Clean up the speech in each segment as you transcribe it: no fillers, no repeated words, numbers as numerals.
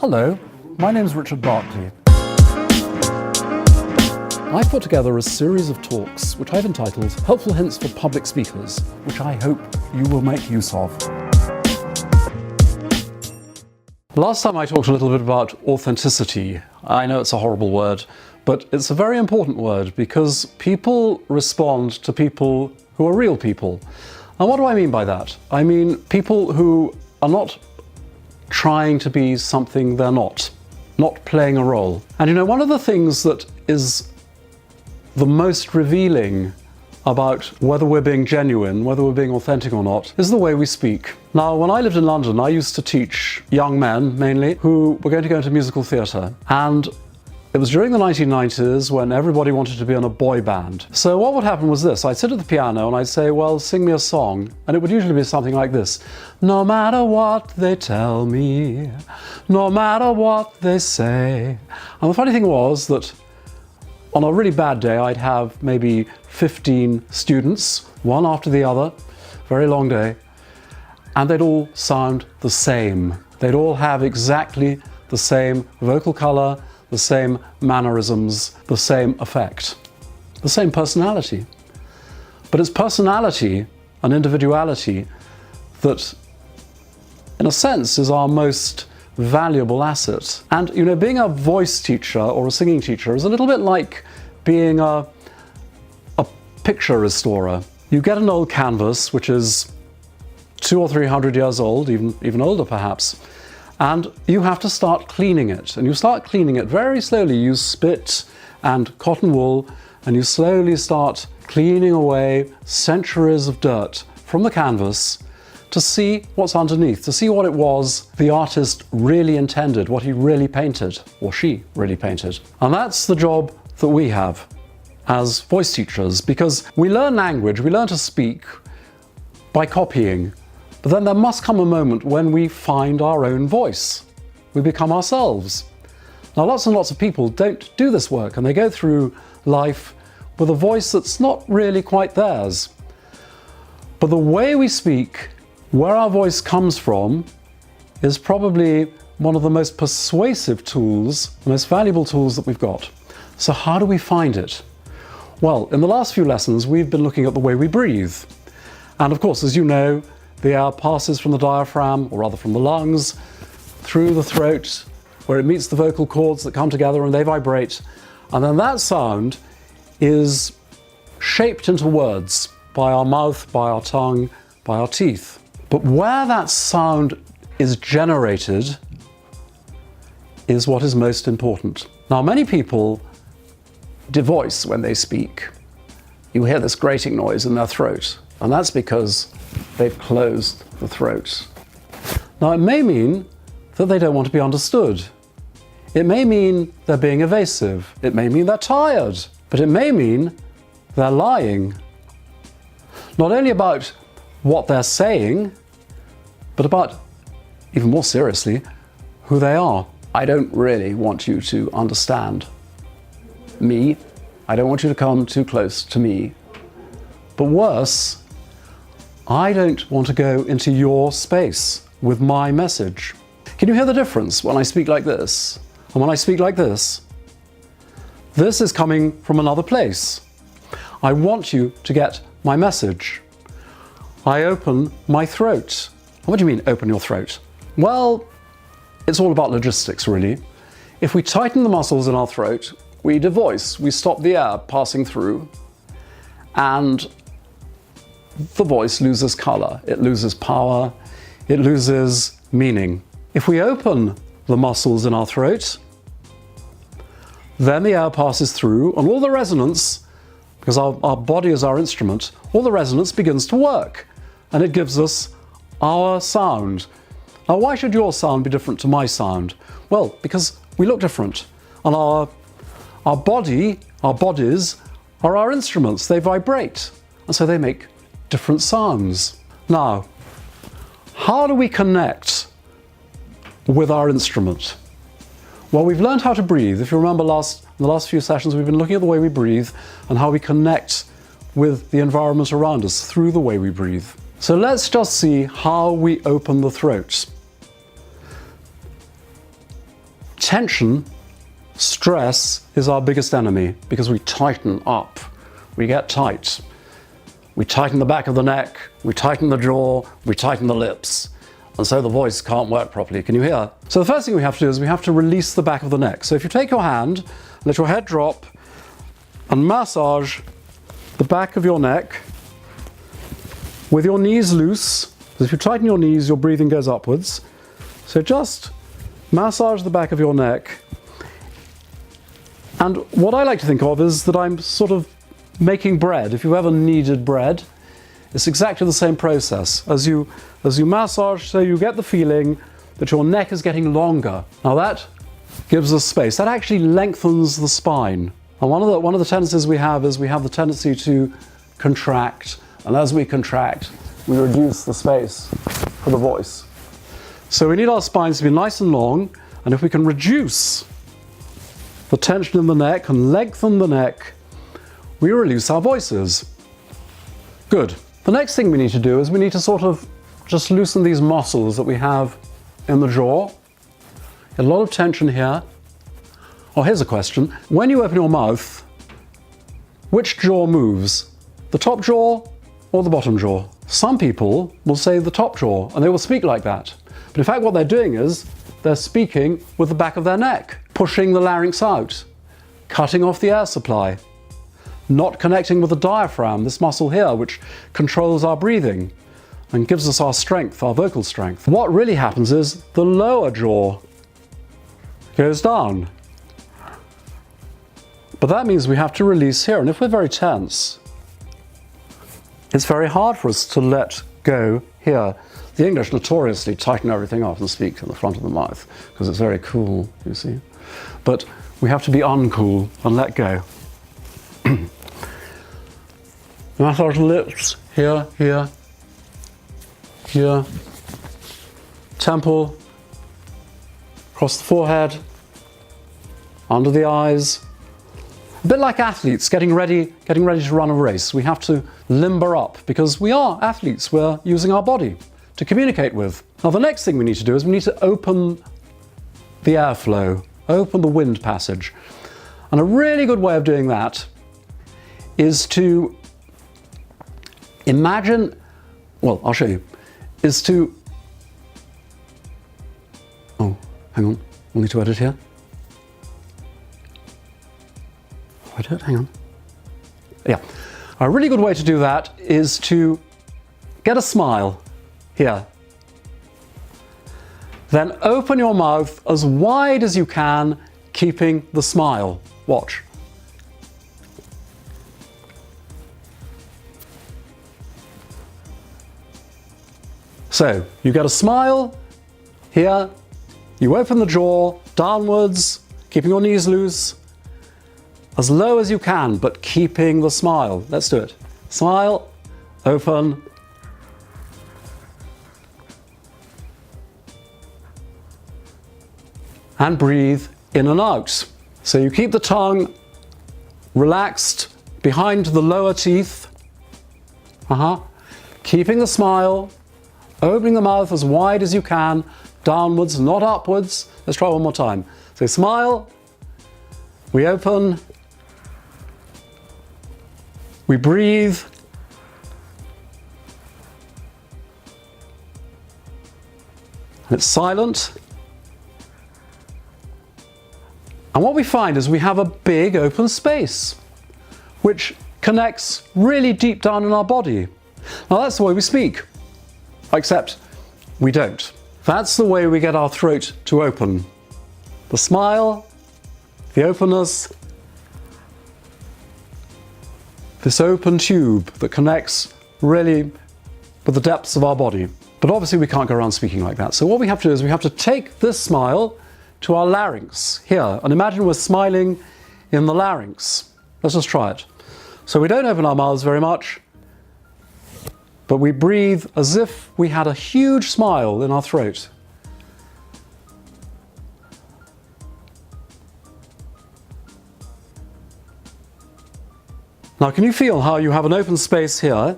Hello, my name is Richard Berkeley. I've put together a series of talks which I've entitled Helpful Hints for Public Speakers, which I hope you will make use of. Last time I talked a little bit about authenticity. I know it's a horrible word, but it's a very important word because people respond to people who are real people. And what do I mean by that? I mean people who are not trying to be something they're not playing a role. And you know, one of the things that is the most revealing about whether we're being genuine, whether we're being authentic or not, is the way we speak. Now, when I lived in London, I used to teach young men, mainly, who were going to go into musical theatre. And it was during the 1990s when everybody wanted to be in a boy band. So what would happen was this: I'd sit at the piano and I'd say, well, sing me a song. And it would usually be something like this. No matter what they tell me, no matter what they say. And the funny thing was that on a really bad day, I'd have maybe 15 students, one after the other, very long day, and they'd all sound the same. They'd all have exactly the same vocal color, the same mannerisms, the same effect, the same personality. But it's personality and individuality that, in a sense, is our most valuable asset. And you know, being a voice teacher or a singing teacher is a little bit like being a picture restorer. You get an old canvas, which is 200 or 300 years old, even older perhaps, and you have to start cleaning it. And you start cleaning it very slowly. You use spit and cotton wool, and you slowly start cleaning away centuries of dirt from the canvas to see what's underneath, to see what it was the artist really intended, what he really painted, or she really painted. And that's the job that we have as voice teachers, because we learn language, we learn to speak by copying. But then there must come a moment when we find our own voice. We become ourselves. Now, lots and lots of people don't do this work, and they go through life with a voice that's not really quite theirs. But the way we speak, where our voice comes from, is probably one of the most persuasive tools, the most valuable tools that we've got. So how do we find it? Well, in the last few lessons, we've been looking at the way we breathe. And of course, as you know, the air passes from the diaphragm, or rather from the lungs, through the throat, where it meets the vocal cords that come together and they vibrate. And then that sound is shaped into words by our mouth, by our tongue, by our teeth. But where that sound is generated is what is most important. Now, many people devoice when they speak. You hear this grating noise in their throat, and that's because they've closed the throat. Now, it may mean that they don't want to be understood. It may mean they're being evasive. It may mean they're tired, but it may mean they're lying. Not only about what they're saying, but about, even more seriously, who they are. I don't really want you to understand me. I don't want you to come too close to me. But worse, I don't want to go into your space with my message. Can you hear the difference when I speak like this and when I speak like this? This is coming from another place. I want you to get my message. I open my throat. What do you mean, open your throat? Well, it's all about logistics, really. If we tighten the muscles in our throat, we devoice, we stop the air passing through, and the voice loses color, it loses power, it loses meaning. If we open the muscles in our throat, then the air passes through, and all the resonance, because our body is our instrument, all the resonance begins to work, and it gives us our sound. Now, why should your sound be different to my sound? Well, because we look different, and our bodies are our instruments. They vibrate, and so they make different sounds. Now, how do we connect with our instrument? Well, we've learned how to breathe. If you remember in the last few sessions, we've been looking at the way we breathe and how we connect with the environment around us through the way we breathe. So let's just see how we open the throat. tension, stress is our biggest enemy because we tighten up. We get tight. We tighten the back of the neck, we tighten the jaw, we tighten the lips. And so the voice can't work properly. Can you hear? So the first thing we have to do is we have to release the back of the neck. So if you take your hand, let your head drop and massage the back of your neck with your knees loose. Because if you tighten your knees, your breathing goes upwards. So just massage the back of your neck. And what I like to think of is that I'm sort of making bread. If you've ever kneaded bread, it's exactly the same process. As you massage, so you get the feeling that your neck is getting longer. Now that gives us space. That actually lengthens the spine. And one of the tendencies we have is we have the tendency to contract. And as we contract, we reduce the space for the voice. So we need our spines to be nice and long. And if we can reduce the tension in the neck and lengthen the neck, we release our voices. Good. The next thing we need to do is we need to sort of just loosen these muscles that we have in the jaw. A lot of tension here. Oh, here's a question. When you open your mouth, which jaw moves? The top jaw or the bottom jaw? Some people will say the top jaw, and they will speak like that. But in fact, what they're doing is they're speaking with the back of their neck, pushing the larynx out, cutting off the air supply, not connecting with the diaphragm, this muscle here, which controls our breathing and gives us our strength, our vocal strength. What really happens is the lower jaw goes down. But that means we have to release here, and if we're very tense, it's very hard for us to let go here. The English notoriously tighten everything up and speak in the front of the mouth because it's very cool, you see. But we have to be uncool and let go. Massage the lips, here, here, here, temple, across the forehead, under the eyes. A bit like athletes getting ready to run a race. We have to limber up because we are athletes. We're using our body to communicate with. Now the next thing we need to do is we need to open the airflow, open the wind passage. And a really good way of doing that is to imagine, well, I'll show you, is to, oh, hang on, we'll need to edit here. Edit, hang on. Yeah, a really good way to do that is to get a smile here. Then open your mouth as wide as you can, keeping the smile. Watch. So, you get a smile here, you open the jaw downwards, keeping your knees loose, as low as you can, but keeping the smile. Let's do it. Smile, open, and breathe in and out. So you keep the tongue relaxed behind the lower teeth, keeping the smile, opening the mouth as wide as you can, downwards, not upwards. Let's try one more time. So smile, we open, we breathe, and it's silent. And what we find is we have a big open space, which connects really deep down in our body. Now that's the way we speak, except we don't. That's the way we get our throat to open. The smile, the openness, this open tube that connects really with the depths of our body. But obviously we can't go around speaking like that. So what we have to do is we have to take this smile to our larynx here, and imagine we're smiling in the larynx. Let's just try it. So we don't open our mouths very much, but we breathe as if we had a huge smile in our throat. Now can you feel how you have an open space here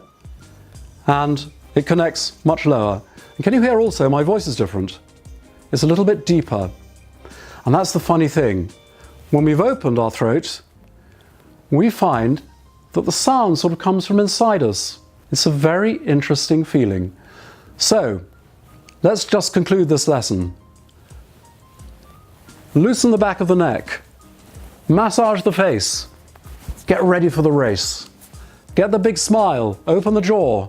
and it connects much lower? And can you hear also my voice is different? It's a little bit deeper. And that's the funny thing. When we've opened our throat, we find that the sound sort of comes from inside us. It's a very interesting feeling. So, let's just conclude this lesson. Loosen the back of the neck. Massage the face. Get ready for the race. Get the big smile. Open the jaw.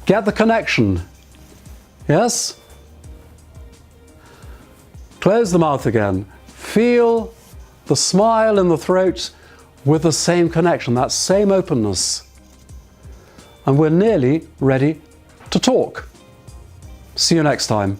Get the connection. Yes? Close the mouth again. Feel the smile in the throat with the same connection, that same openness. And we're nearly ready to talk. See you next time.